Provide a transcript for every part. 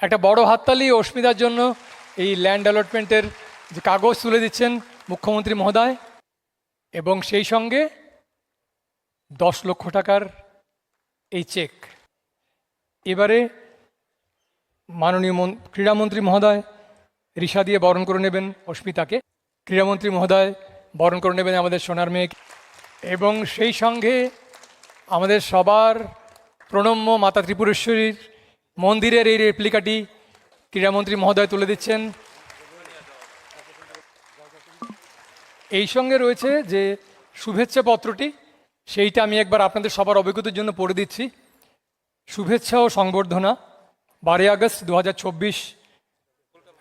একটা বড় হাততালি অস্মিতার জন্য। এই ল্যান্ড অ্যালটমেন্টের যে কাগজ তুলে দিচ্ছেন মুখ্যমন্ত্রী মহোদয়, এবং সেই সঙ্গে 10 লক্ষ টাকার এই চেক। এবারে মাননীয় ক্রীড়ামন্ত্রী মহোদয় রিসা দিয়ে বরণ করে নেবেন অস্মিতাকে। ক্রীড়ামন্ত্রী মহোদয় বরণ করে নেবেন আমাদের সোনার মেয়েকে, এবং সেই সঙ্গে আমাদের সবার প্রণম্য মাতা ত্রিপুরেশ্বরীর মন্দিরের এই রেপ্লিকাটি ক্রীড়ামন্ত্রী মহোদয় তুলে দিচ্ছেন। এই সঙ্গে রয়েছে যে শুভেচ্ছা পত্রটি, সেইটা আমি একবার আপনাদের সবার অবগতির জন্য পড়ে দিচ্ছি। শুভেচ্ছা ও সংবর্ধনা, 12 আগস্ট 2024,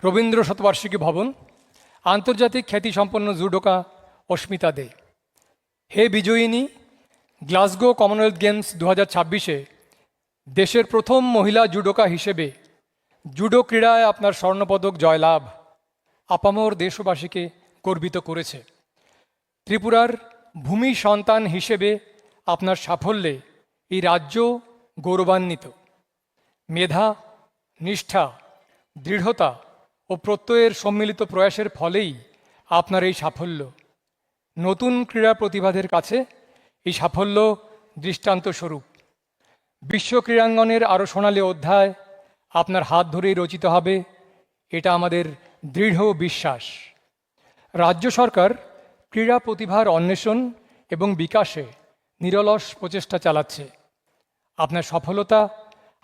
রবীন্দ্র শতবার্ষিকী ভবন, আন্তর্জাতিক খ্যাতিসম্পন্ন জুডোকা অস্মিতা দে। হে বিজয়িনী, গ্লাসগো কমনওয়েলথ গেমস 2026-এ দেশের প্রথম মহিলা জুডোকা হিসেবে জুডো ক্রীড়ায় আপনার স্বর্ণপদক জয়লাভ আপামর দেশবাসীকে গর্বিত করেছে। ত্রিপুরার ভূমি সন্তান হিসেবে আপনার সাফল্যে এই রাজ্য গৌরবান্বিত। মেধা, নিষ্ঠা, দৃঢ়তা ও প্রত্যয়ের সম্মিলিত প্রয়াসের ফলেই আপনার এই সাফল্য। নতুন ক্রীড়া প্রতিভাদের কাছে এই সাফল্য দৃষ্টান্ত স্বরূপ। বিশ্ব ক্রীড়াঙ্গনের আরও সোনালী অধ্যায় আপনার হাত ধরেই রচিত হবে, এটা আমাদের দৃঢ় বিশ্বাস। রাজ্য সরকার ক্রীড়া প্রতিভার অন্বেষণ এবং বিকাশে নিরলস প্রচেষ্টা চালাচ্ছে। আপনার সফলতা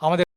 আমাদের